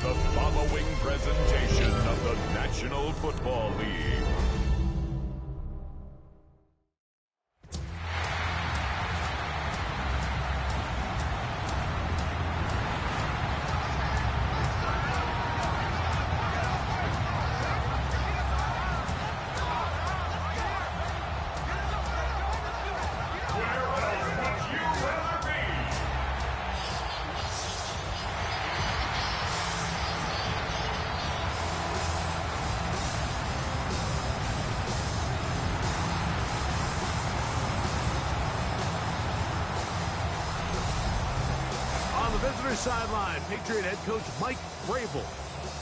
the following presentation of the National Football League. Visitor sideline, Patriot head coach Mike Vrabel.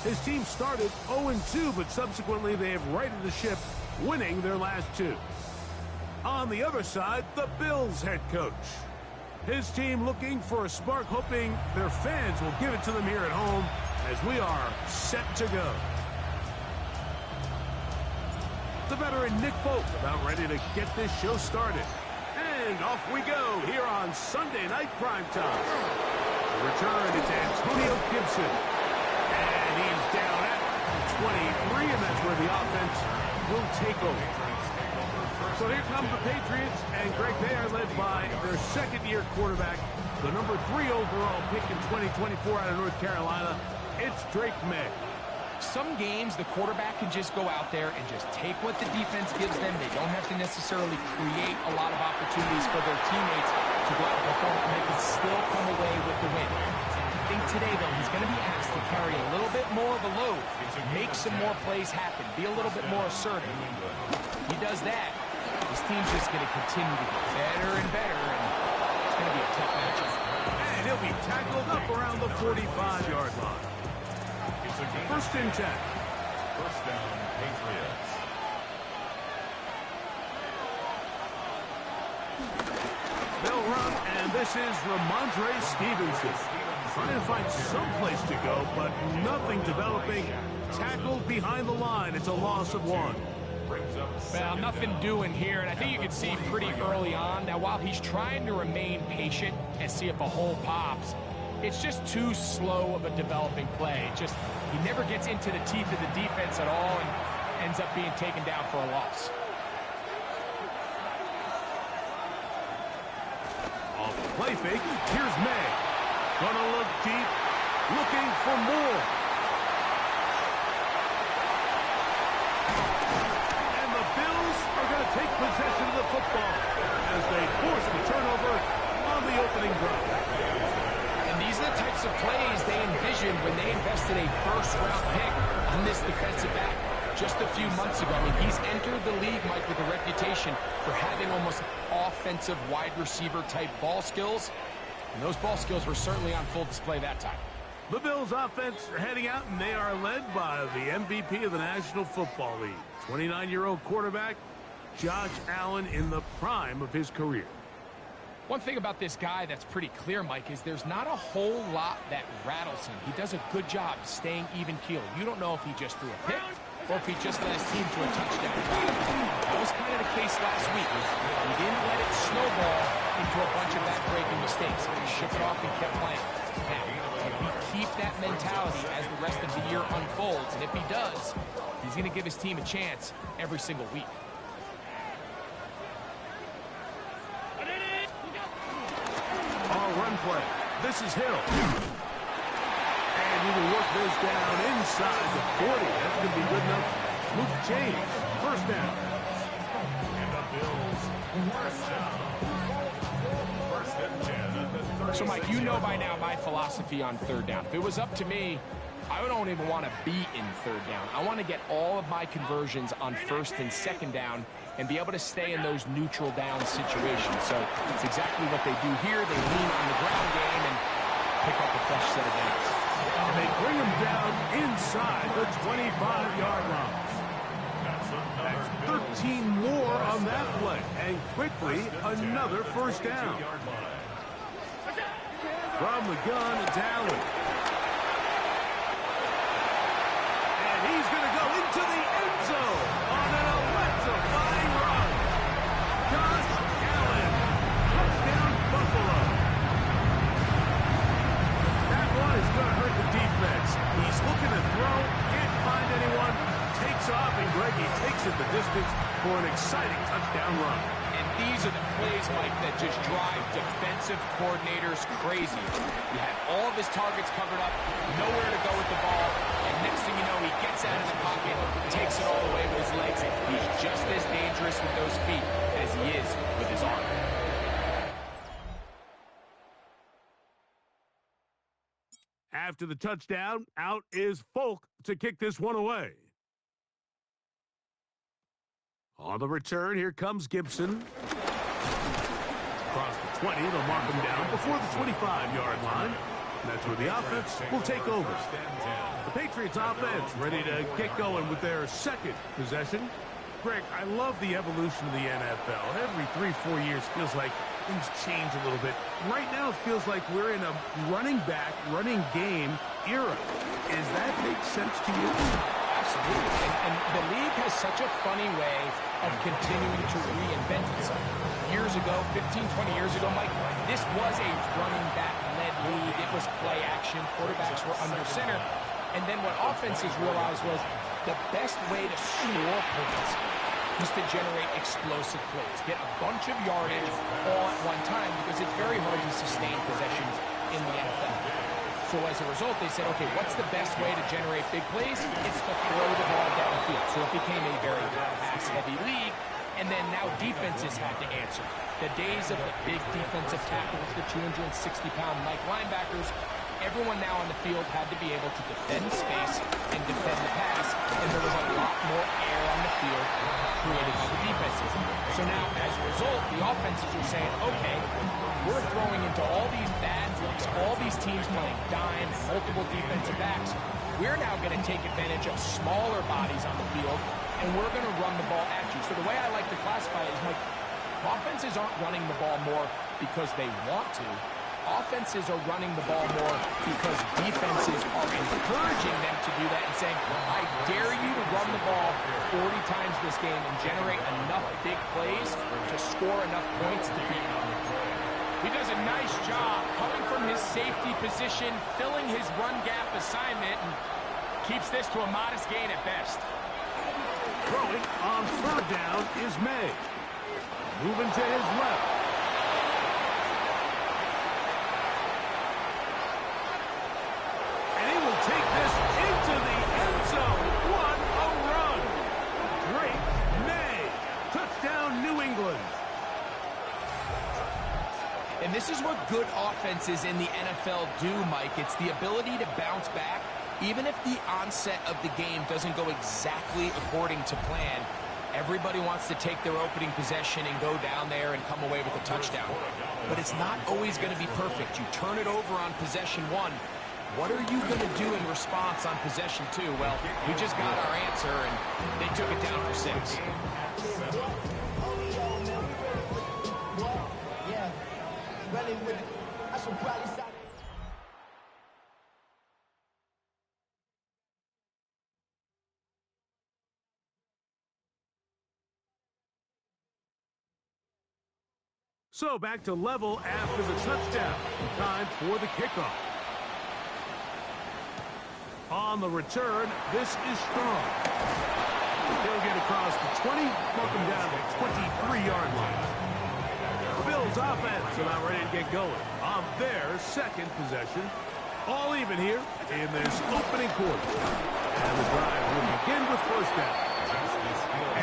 His team started 0-2, but subsequently they have righted the ship, winning their last two. On the other side, the Bills head coach. His team looking for a spark, hoping their fans will give it to them here at home as we are set to go. The veteran Nick Folk about ready to get this show started. And off we go here on Sunday Night Primetime. Return, it's Antonio Gibson. And he's down at 23, and that's where the offense will take over. So here come the Patriots, and Greg, they are led by their second-year quarterback, the number 3 overall pick in 2024 out of North Carolina. It's Drake May. Some games, the quarterback can just go out there and just take what the defense gives them. They don't have to necessarily create a lot of opportunities for their teammates to go out and perform, and they can still come away with the win. I think today, though, he's going to be asked to carry a little bit more of a load, make some more plays happen, be a little bit more assertive. If he does that, his team's just going to continue to get better and better, and it's going to be a tough matchup. And he'll be tackled up around the 45-yard line. First and 10. First down, Patriots. They'll run, and this is Ramondre Stevenson. Trying to find some place to go, but nothing developing. Tackled behind the line. It's a loss of 1. Well, nothing doing here, and I think you can see pretty early on. Now, while he's trying to remain patient and see if a hole pops, it's just too slow of a developing play. He never gets into the teeth of the defense at all and ends up being taken down for a loss. Off the play fake, here's May. Gonna look deep, looking for more. And the Bills are gonna take possession of the football as they force the turnover on the opening drive. These are the types of plays they envisioned when they invested a first-round pick on this defensive back just a few months ago. I mean, he's entered the league, Mike, with a reputation for having almost offensive wide receiver type ball skills. And those ball skills were certainly on full display that time. The Bills offense are heading out, and they are led by the MVP of the National Football League, 29-year-old quarterback Josh Allen in the prime of his career. One thing about this guy that's pretty clear, Mike, is there's not a whole lot that rattles him. He does a good job staying even-keeled. You don't know if he just threw a pick or if he just led his team to a touchdown. That was kind of the case last week. He didn't let it snowball into a bunch of back-breaking mistakes. He shook it off and kept playing. Now, if he keep that mentality as the rest of the year unfolds, and if he does, he's going to give his team a chance every single week. Run play. This is Hill. And he will work this down inside the 40. That's going to be good enough. Move change. First down. And the Bills, first and 10. So, Mike, you know by now my philosophy on third down. If it was up to me, I don't even want to be in third down. I want to get all of my conversions on first and second down and be able to stay in those neutral down situations. So it's exactly what they do here. They lean on the ground game and pick up a fresh set of downs. And they bring him down inside the 25-yard line. That's 13 more on that play. And quickly, another first down. From the gun, it's Allen. And he's going to go into the end zone on an electrifying run. Josh Allen, touchdown Buffalo. That one is going to hurt the defense. He exciting touchdown run. And these are the plays, Mike, that just drive defensive coordinators crazy. He had all of his targets covered up, nowhere to go with the ball, and next thing you know, he gets out of the pocket, takes it all away with his legs. He's just as dangerous with those feet as he is with his arm. After the touchdown, out is Folk to kick this one away. On the return, here comes Gibson. Across the 20, they'll mark him down before the 25-yard line. And that's where the offense will take over. The Patriots offense ready to get going with their second possession. Greg, I love the evolution of the NFL. Every 3-4 years feels like things change a little bit. Right now, it feels like we're in a running back, running game era. Does that make sense to you? Absolutely. And the league has such a funny way of continuing to reinvent itself. Years ago, 15, 20 years ago, Mike, this was a running back-led league. It was play action. Quarterbacks were under center. And then what offenses realized was the best way to score points is to generate explosive plays. Get a bunch of yardage all at one time because it's very hard to sustain possessions in the NFL. So as a result, they said, okay, what's the best way to generate big plays? It's to throw the ball downfield. So it became a very pass-heavy league, and then now defenses had to answer. The days of the big defensive tackles, the 260-pound Mike linebackers, everyone now on the field had to be able to defend space and defend the pass, and there was a lot more air on the field created by the defenses. So now, as a result, the offenses are saying, okay, we're throwing into all these bad looks, all these teams playing dime, multiple defensive backs. We're now going to take advantage of smaller bodies on the field, and we're going to run the ball at you. So the way I like to classify it is, like, offenses aren't running the ball more because they want to. Offenses are running the ball more because defenses are encouraging them to do that and saying, I dare you to run the ball 40 times this game and generate enough big plays to score enough points to beat them. He does a nice job coming from his safety position, filling his run gap assignment, and keeps this to a modest gain at best. Throwing on third down is May. Moving to his left. Take this into the end zone. What a run. Drake May. Touchdown, New England. And this is what good offenses in the NFL do, Mike. It's the ability to bounce back, even if the onset of the game doesn't go exactly according to plan. Everybody wants to take their opening possession and go down there and come away with a touchdown. But it's not always going to be perfect. You turn it over on possession one. What are you going to do in response on possession two? Well, we just got our answer, and they took it down for 6. So back to level after the touchdown. Time for the kickoff. On the return, this is strong. He'll get across the 20, mark him down at the 23-yard line. The Bills offense about ready to get going on their second possession. All even here in this opening quarter. And the drive will begin with first down.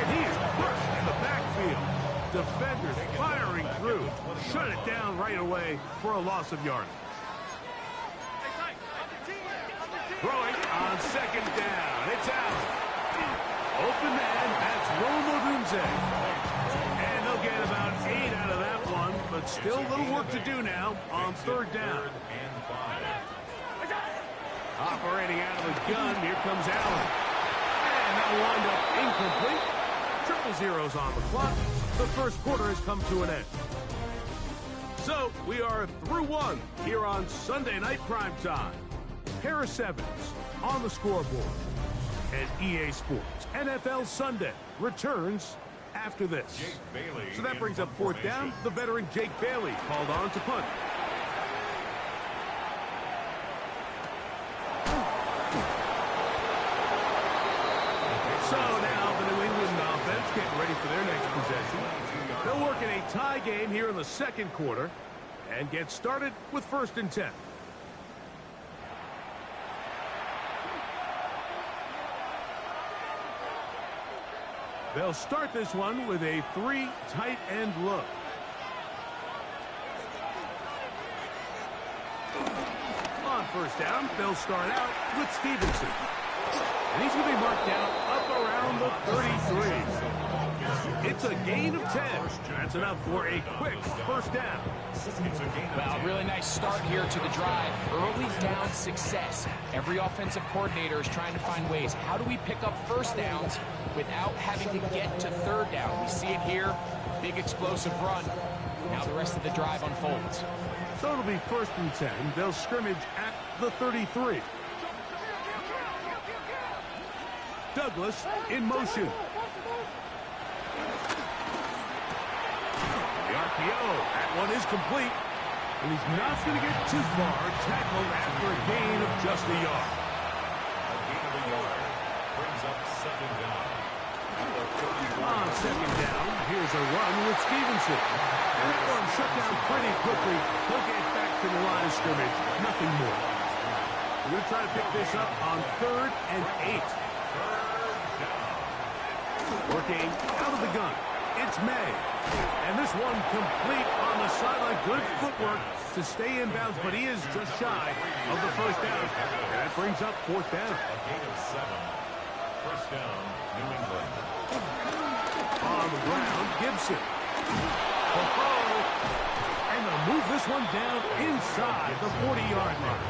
And he is crushed in the backfield. Defenders firing through. Shut it down right away for a loss of yardage. Throwing on second down. It's out. Open man, that's Rome Odunze. And they'll get about 8 out of that one, but still a little work to do now on third down. Operating out of the gun, here comes Allen. And that will wind up incomplete. Triple zeros on the clock. The first quarter has come to an end. So, we are through one here on Sunday Night Primetime. Harris Evans on the scoreboard. And EA Sports NFL Sunday returns after this. So that brings up fourth down. The veteran Jake Bailey called on to punt. So now the New England offense getting ready for their next They'll work in a tie game here in the second quarter and get started with 1st and 10. They'll start this one with a 3 tight end look. On 1st down, they'll start out with Stevenson. And he's going to be marked down up around the 33. It's a gain of 10. That's enough for a quick 1st down. Well, really nice start here to the drive. Early down success. Every offensive coordinator is trying to find ways. How do we pick up 1st downs without having to get to 3rd down? We see it here. Big explosive run. Now the rest of the drive unfolds. So it'll be 1st and 10. They'll scrimmage at the 33. Douglas in motion. The RPO. That one is complete. And he's not going to get too far. Tackled after a gain of just a yard. A gain of a yard brings up 2nd down. On 2nd down, here's a run with Stevenson. And that one shut down pretty quickly. He'll get back to the line of scrimmage. Nothing more. We're going to try to pick this up on 3rd and 8. Working out of the gun. It's May. And this one complete on the sideline. Good footwork to stay in bounds, but he is just shy of the 1st down. And that brings up 4th down. A gain of 7. 1st down, New England. On the ground, Gibson. And they'll move this one down inside the 40-yard line.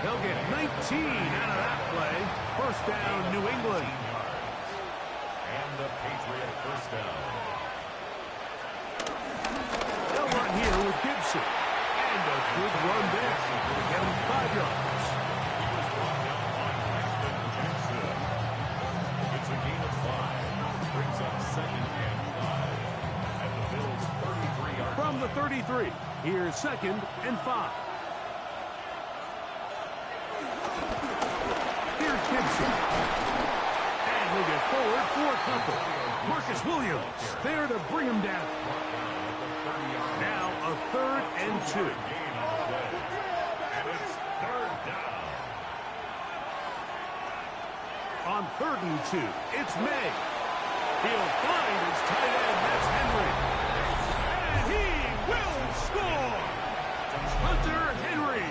They'll get 19 out of that play. 1st down, New England. And the Patriot 1st down. They'll run here with Gibson. And a good run there. Get him 5 yards. It's a gain of 5. Brings up 2nd and 5. At the Bills' 33-yard From the 33, here's 2nd and 5. Here's Gibson. And he'll get forward for a couple. Marcus Williams there to bring him down. Now a 3rd and 2. And it's 3rd down. On 3rd and 2, it's May. He'll find his tight end. That's Henry. And he will score. Hunter Henry.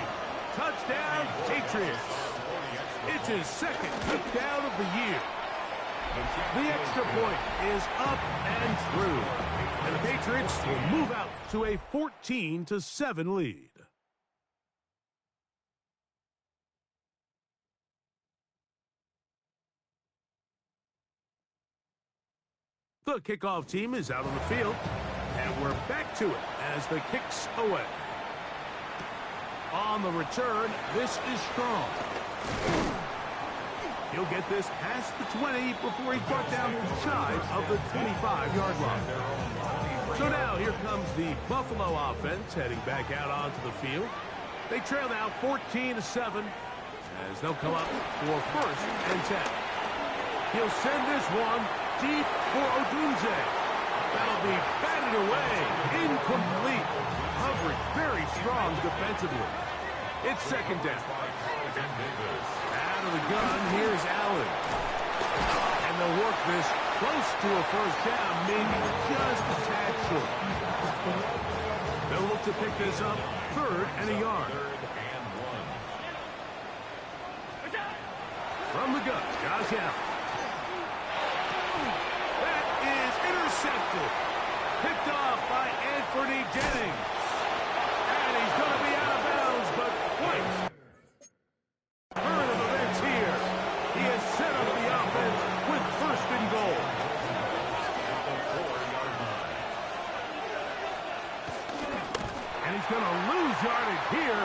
Touchdown, Patriots. It's his 2nd touchdown of the year. The extra point is up and through. And the Patriots will move out to a 14-7 lead. The kickoff team is out on the field, and we're back to it as the kick's away. On the return, this is Strong. He'll get this past the 20 before he's brought down shy of the 25-yard line. So now here comes the Buffalo offense heading back out onto the field. They trail now 14-7 as they'll come up for 1st and 10. He'll send this one deep for Odunze. That'll be batted away. Incomplete. Coverage very strong defensively. It's 2nd down. Out of the gun, here's Allen. And they'll work this close to a 1st down, maybe just a tad short. They'll look to pick this up 3rd and a yard. 3rd and 1. From the gun, Josh Allen. That is intercepted. Picked off by Anthony Jennings. And he's going to be out of bounds, but wait. Turn of events here. He has set up the offense with 1st and goal. And he's going to lose yardage here.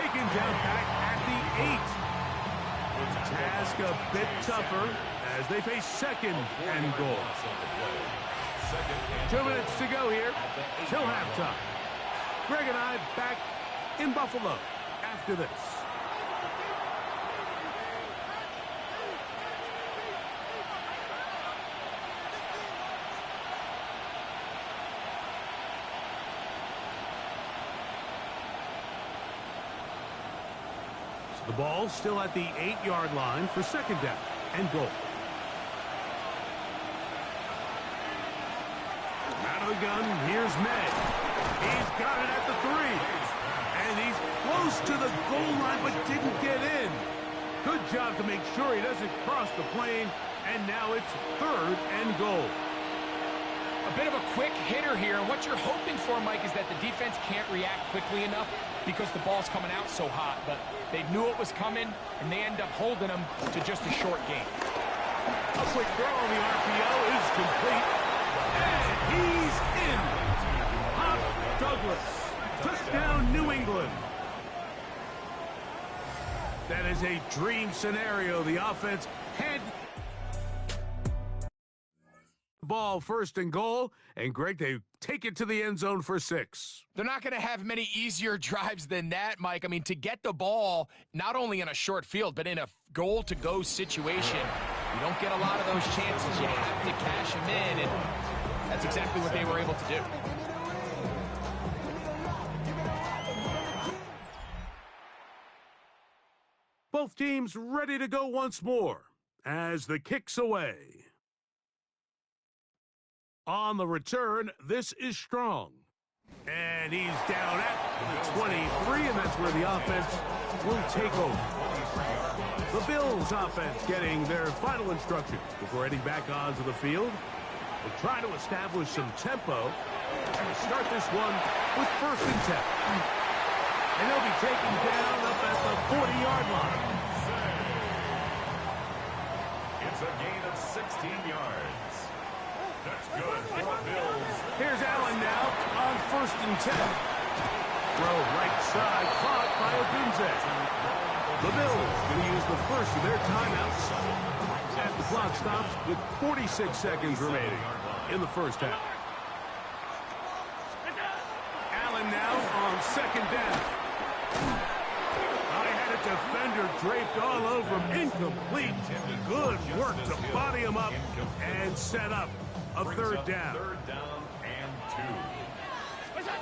Taken down back at the 8. Task a bit tougher as they face 2nd and goal. 2 minutes to go here till halftime. Greg and I back in Buffalo after this. The ball still at the 8-yard line for second down and goal. Out of the gun, here's May. He's got it at the 3. And he's close to the goal line but didn't get in. Good job to make sure he doesn't cross the plane. And now it's third and goal. A bit of a quick hitter here. And what you're hoping for, Mike, is that the defense can't react quickly enough because the ball's coming out so hot. But they knew it was coming, and they end up holding them to just a short game. A quick throw on the RPO is complete. And he's in. Hop Douglas. Touchdown, New England. That is a dream scenario. The offense had the ball first and goal. And, Greg, they take it to the end zone for 6. They're not going to have many easier drives than that, Mike. I mean, to get the ball, not only in a short field, but in a goal-to-go situation, you don't get a lot of those chances. You have to cash them in, and that's exactly what they were able to do. Both teams ready to go once more as the kick's away. On the return, this is Strong. And he's down at the 23, and that's where the offense will take over. The Bills offense getting their final instructions before heading back onto the field. They'll try to establish some tempo and start this one with first and 10. And they'll be taken down up at the 40-yard line. It's a gain of 16 yards. That's good for the Bills. Here's Allen now on first and 10. Throw right side, caught by Odunze. The Bills going to use the first of their timeouts as the clock stops with 46 seconds remaining in the first half. Allen now on second down. I had a defender draped all over him. Incomplete. Good work to body him up and set up a third down. Third down and 2.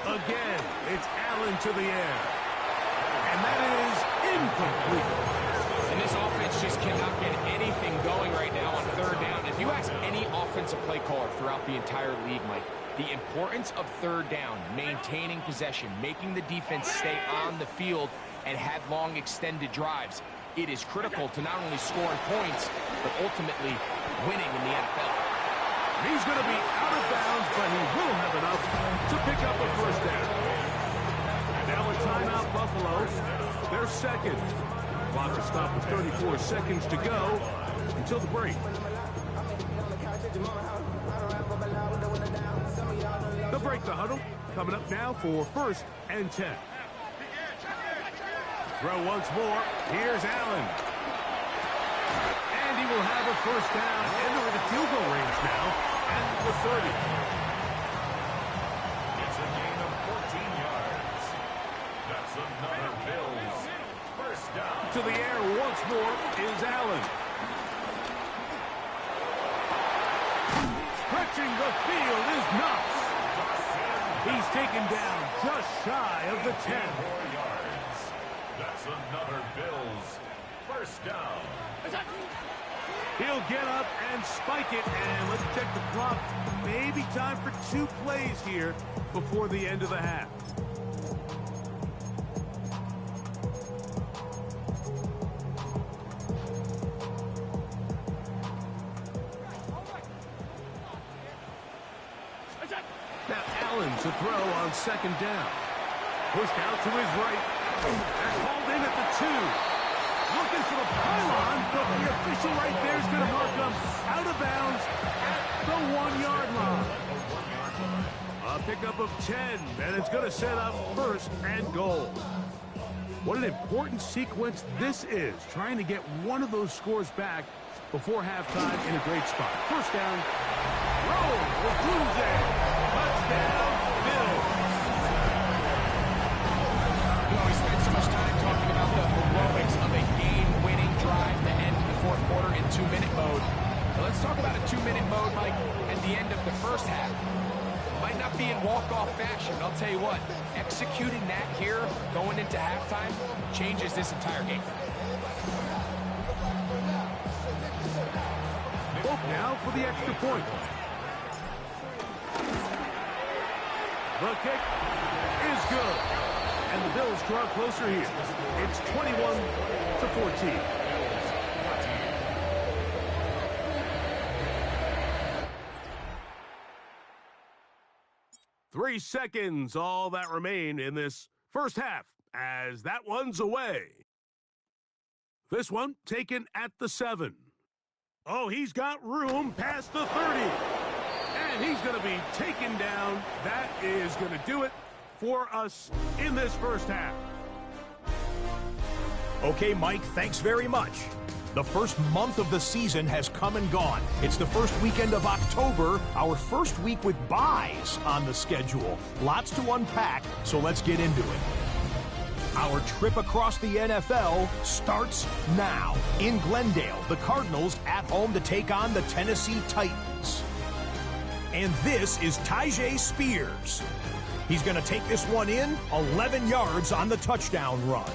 Again, it's Allen to the air. And that is incomplete. And this offense just cannot get anything going right now on third down. If you ask any offensive play caller throughout the entire league, Mike, the importance of third down, maintaining possession, making the defense stay on the field and have long extended drives, it is critical to not only scoring points, but ultimately winning in the NFL. He's going to be out of bounds, but he will have enough to pick up a first down. And now a timeout, Buffalo. They're second. Clock is stopped with 34 seconds to go until the break. They'll break the huddle. Coming up now for first and 10. Throw once more. Here's Allen. And he will have a first down. Entering the field goal range now at the 30. It's a gain of 14 yards. That's another Bills first down. To the air once more is Allen. Stretching the field is Knox. He's taken down just shy of the 10. 4 yards. That's another Bills first down. He'll get up and spike it, and let's check the clock. Maybe time for 2 plays here before the end of the half. Now Allen to throw on second down. Pushed out to his right. They're called in at the 2. Looking for the pylon, but the official right there is going to mark him out of bounds at the 1-yard line. A pickup of 10, and it's going to set up first and goal. What an important sequence this is, trying to get one of those scores back before halftime in a great spot. First down. Roll with Doomsday. Touchdown, Bills. You know, we spent so much time talking about the heroics of a game-winning drive to end the fourth quarter in 2-minute mode. But let's talk about a 2-minute mode, Mike, at the end of the first half. Might not not be in walk-off fashion. I'll tell you what, executing that here, going into halftime, changes this entire game. Now for the extra point. The kick is good. And the Bills draw closer here. It's 21-14. 3 seconds, all that remain in this first half, as that one's away. This one taken at the 7. Oh, he's got room past the 30. And he's going to be taken down. That is going to do it for us in this first half. Okay, Mike, thanks very much. The first month of the season has come and gone. It's the first weekend of October, our first week with byes on the schedule. Lots to unpack, so let's get into it. Our trip across the NFL starts now. In Glendale, the Cardinals at home to take on the Tennessee Titans. And this is Tyjae Spears. He's going to take this one in, 11 yards on the touchdown run.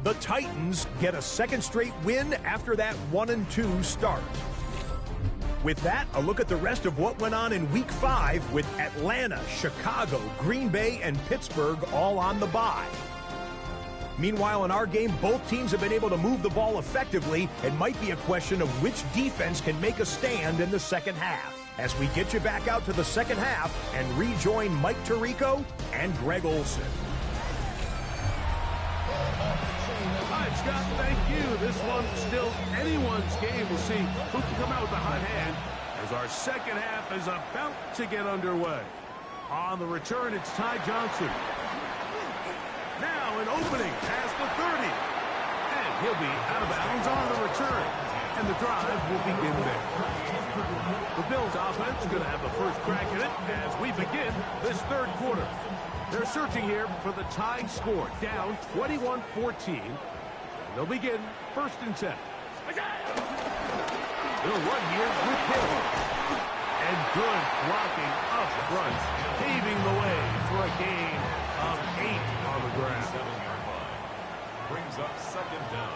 The Titans get a second straight win after that 1-2 start. With that, a look at the rest of what went on in Week 5 with Atlanta, Chicago, Green Bay, and Pittsburgh all on the bye. Meanwhile, in our game, both teams have been able to move the ball effectively. It might be a question of which defense can make a stand in the second half. As we get you back out to the second half and rejoin Mike Tirico and Greg Olson. All right, Scott, thank you. This one's still anyone's game. We'll see who can come out with the hot hand as our second half is about to get underway. On the return, it's Ty Johnson. Now an opening past the 30. And he'll be out of bounds on the return. And the drive will begin there. The Bills offense is going to have the first crack at it as we begin this third quarter. They're searching here for the tying score, down 21-14. They'll begin first and 10. They'll run here with Hill. And good blocking up front, paving the way for a gain of 8 on the ground. 7-yard line. Brings up second down.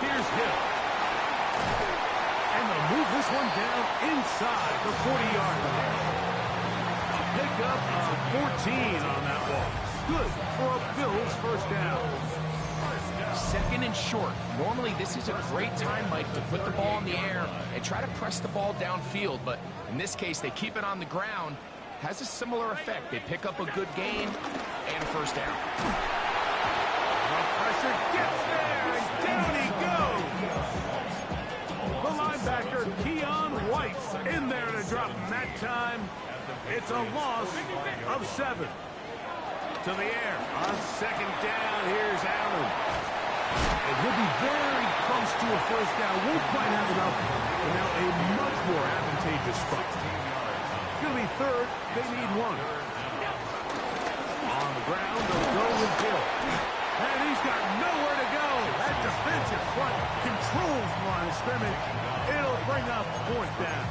Here's Hill. And they'll move this one down inside the 40-yard line. A pickup of 14 on that ball. Good for a Bills first down. Second and short. Normally, this is a great time, Mike, to put the ball in the air and try to press the ball downfield. But in this case, they keep it on the ground. Has a similar effect. They pick up a good gain and a first down. The pressure gets there, and down he goes. The linebacker, Keon White, in there to drop him that time. It's a loss of 7. To the air on second down. Here's Allen. And he'll be very close to a first down. Won't quite have enough. But now a much more advantageous spot. It's going to be third. They need 1. On the ground, they'll go with Hill. And he's got nowhere to go. That defensive front controls the line of scrimmage. It'll bring up fourth down.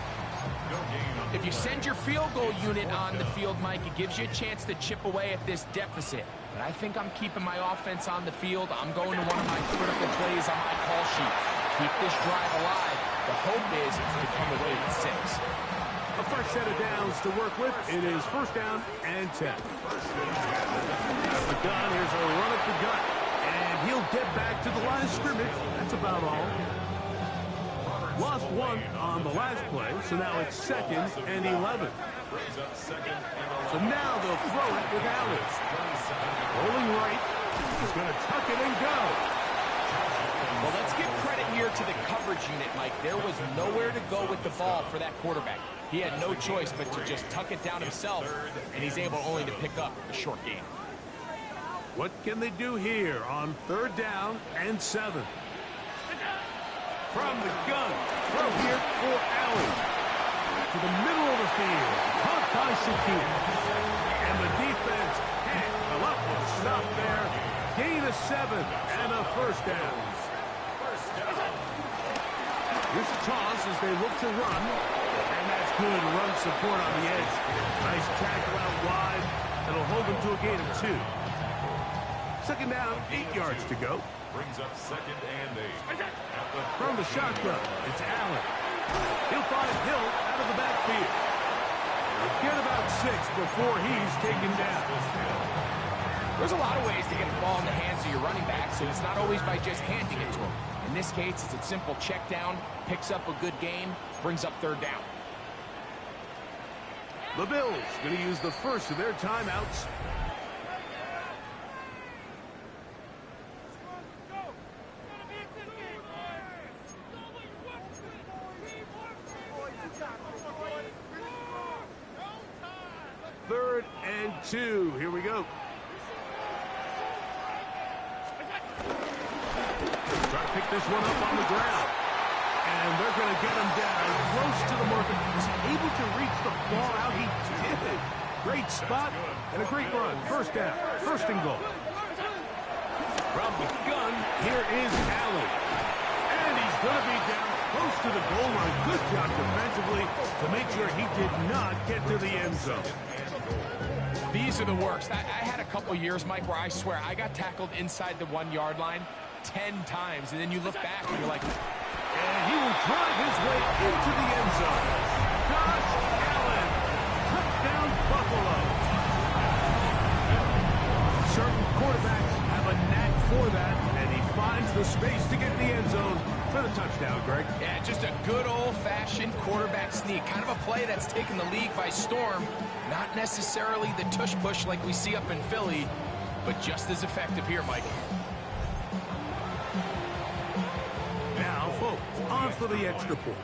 If you send your field goal unit on the field, Mike, it gives you a chance to chip away at this deficit. But I think I'm keeping my offense on the field. I'm going to one of my critical plays on my call sheet. Keep this drive alive. The hope is to come away with 6. A fresh set of downs to work with. It is first down and 10. That's the gun. Here's a run at the gut. And he'll get back to the line of scrimmage. That's about all. Lost 1 on the last play, so now it's second and 11. So now they'll throw it with Allen. Rolling right. He's going to tuck it and go. Well, let's give credit here to the coverage unit, Mike. There was nowhere to go with the ball for that quarterback. He had no choice but to just tuck it down himself, and he's able only to pick up a short gain. What can they do here on third down and 7? From the gun, throw here for Allen. To the middle of the field, caught by Shaquille. And the defense can't come up with a stop there. Gain of 7 and a first down. Here's a toss as they look to run. And that's good run support on the edge. Nice tackle out wide. That'll hold him to a gain of 2. Second down, 8 yards to go. Brings up second and 8. From the shotgun, it's Allen. He'll find Hill out of the backfield. Get about 6 before he's taken down. There's a lot of ways to get the ball in the hands of your running backs, and it's not always by just handing it to them. In this case, it's a simple check down, picks up a good game, brings up third down. The Bills going to use the first of their timeouts. Third and 2. Here we go. Try to pick this one up on the ground. And they're going to get him down close to the marker. Was he able to reach the ball out? He did. Great spot and a great run. First down. First and goal. From the gun, here is Allen. And he's going to be down close to the goal line. Good job defensively to make sure he did not get to the end zone. These are the worst. I had a couple years, Mike, where I swear I got tackled inside the 1 yard line 10 times. And then you look back and you're like, and he will drive his way into the end zone. Josh Allen, touchdown Buffalo. Certain quarterbacks have a knack for that, and he finds the space to get in the end zone for the touchdown, Greg. yeah, just a good old-fashioned quarterback sneak. Kind of a play that's taken the league by storm. Not necessarily the tush-push like we see up in Philly, but just as effective here, Mike. Now, folks, on for the extra point.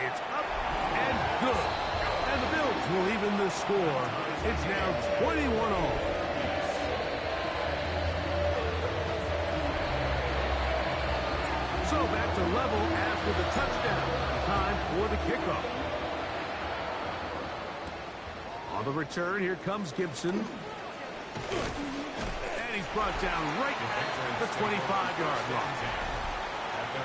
It's up and good. And the Bills will even the score. It's now 21-all. So back to level after the touchdown. Time for the kickoff. On the return, here comes Gibson. And he's brought down right at the 25-yard line.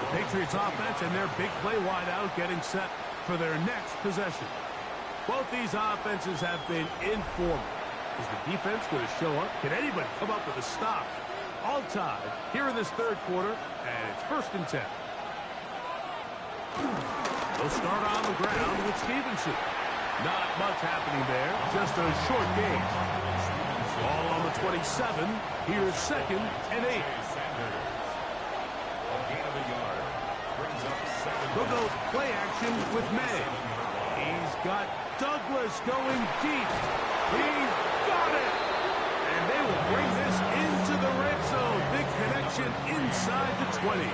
The Patriots offense and their big play wideout getting set for their next possession. Both these offenses have been informal. Is the defense going to show up? Can anybody come up with a stop? All tied here in this third quarter, and it's first and 10. They'll start on the ground with Stevenson. Not much happening there, just a short gain. Ball on the 27. Here's second and 8. They'll go play action with May. He's got Douglas going deep. He's got it. And they will bring this into the red zone. Big connection inside the 20.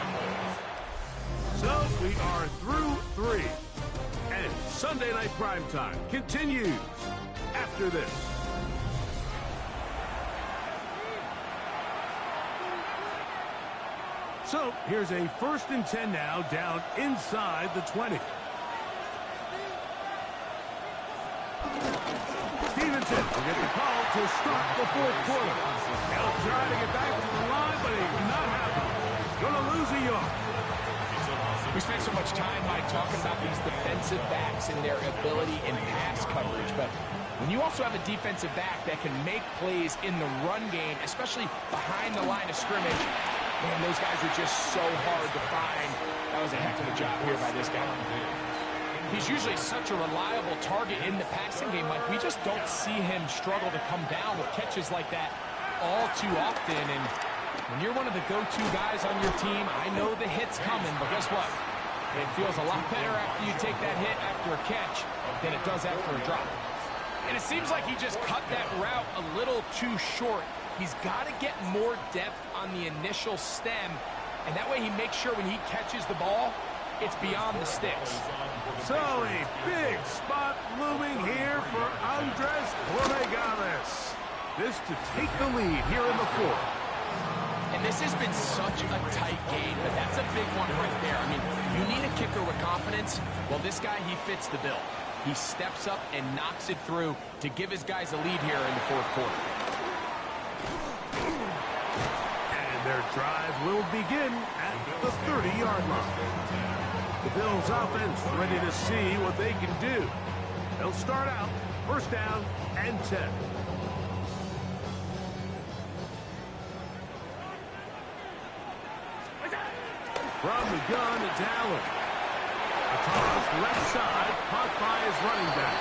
So we are through 3. And Sunday Night Primetime continues after this. So here's a first and 10 now down inside the 20. Stevenson will get the call to start the fourth quarter. He'll try to get back to the line, but he will not have it. Going to lose a yard. We spent so much time, Mike, talking about these defensive backs and their ability in pass coverage, but when you also have a defensive back that can make plays in the run game, especially behind the line of scrimmage, man, those guys are just so hard to find. That was a heck of a job here by this guy. He's usually such a reliable target in the passing game, Mike. We just don't see him struggle to come down with catches like that all too often. And when you're one of the go-to guys on your team, I know the hit's coming, but guess what? It feels a lot better after you take that hit after a catch than it does after a drop. And it seems like he just cut that route a little too short. He's got to get more depth on the initial stem, and that way he makes sure when he catches the ball, it's beyond the sticks. So a big spot looming here for Andres Borregales. This to take the lead here in the fourth. And this has been such a tight game, but that's a big one right there. I mean, you need a kicker with confidence. Well, this guy, he fits the bill. He steps up and knocks it through to give his guys a lead here in the fourth quarter. And their drive will begin at the 30-yard line. The Bills offense ready to see what they can do. They'll start out first down and 10. From the gun, it's Allen. A toss left side, caught by his running back.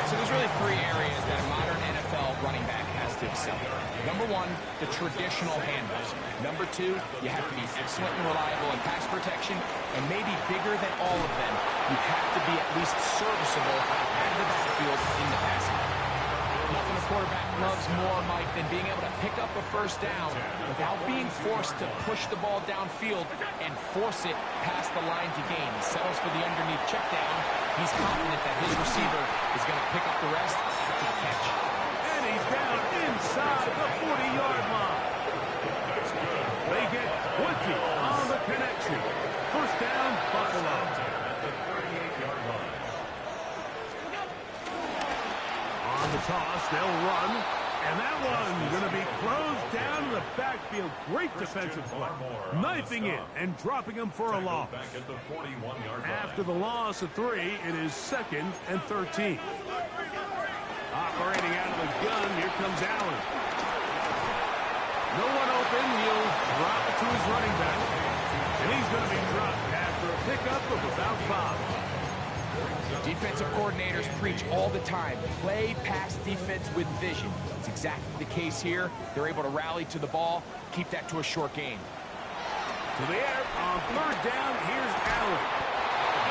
So there's really three areas that a modern NFL running back has to excel in. Number one, the traditional handoffs. Number two, you have to be excellent and reliable in pass protection. And maybe bigger than all of them, you have to be at least serviceable out of the backfield in the passing game. Nothing a quarterback loves more, Mike, than being able to pick up a first down without being forced to push the ball downfield and force it past the line to gain. He settles for the underneath check down. He's confident that his receiver is going to pick up the rest after the catch. And he's down inside the 40-yard line. They get 20 on the connection. First down, Buffalo. On the toss, they'll run. And that one going to be closed down in the backfield. Great defensive play. Knifing it and dropping him for a loss. After the loss of 3, it is 2nd and 13. Operating out of the gun, here comes Allen. No one open, he'll drop it to his running back. And he's going to be dropped after a pickup of about 5. Defensive coordinators preach all the time, play pass defense with vision. It's exactly the case here. They're able to rally to the ball, keep that to a short gain. To the air on third down, here's Allen.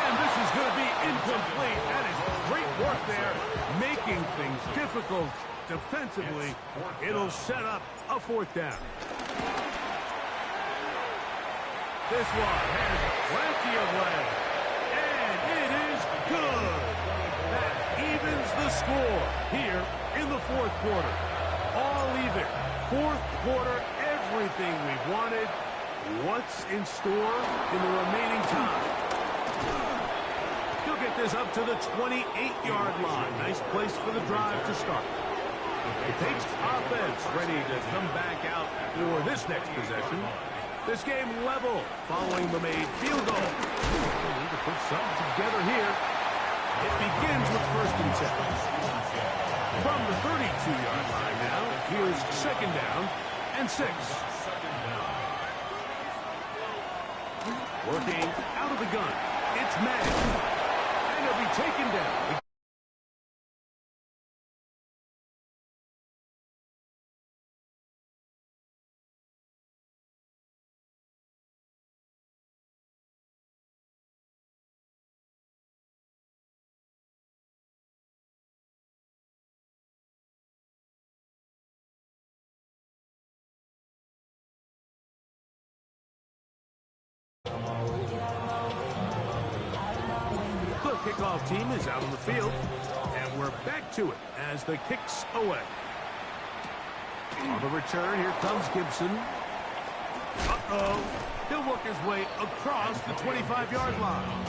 And this is going to be incomplete. That is great work there, making things difficult defensively. It'll set up a 4th down. This one has plenty of leg. And it is good. That evens the score here in the 4th quarter. All even. 4th quarter, everything we've wanted. What's in store in the remaining time? He'll get this up to the 28-yard line. Nice place for the drive to start. The Patriots offense ready to come back out for this next possession. This game level following the made field goal. We need to put something together here. It begins with 1st and 10. From the 32-yard line now, here's 2nd down and 6. Working out of the gun. It's May. And he'll be taken down. The kickoff team is out on the field, and we're back to it as the kick's away. On the return, here comes Gibson. He'll work his way across the 25-yard line.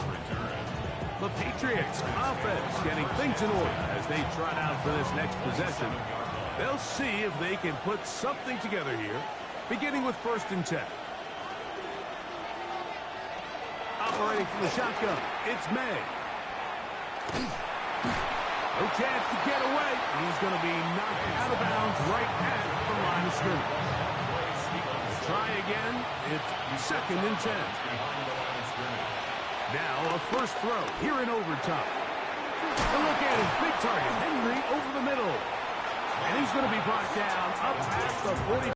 The Patriots offense getting things in order as they trot out for this next possession. They'll see if they can put something together here, beginning with 1st and 10. Operating from the shotgun, it's May. No chance to get away. He's going to be knocked out of bounds right at the line of scrimmage. Try again. It's 2nd and 10. Now a first throw here in overtime. And look at his big target, Henry, over the middle. And he's going to be brought down up past the 40.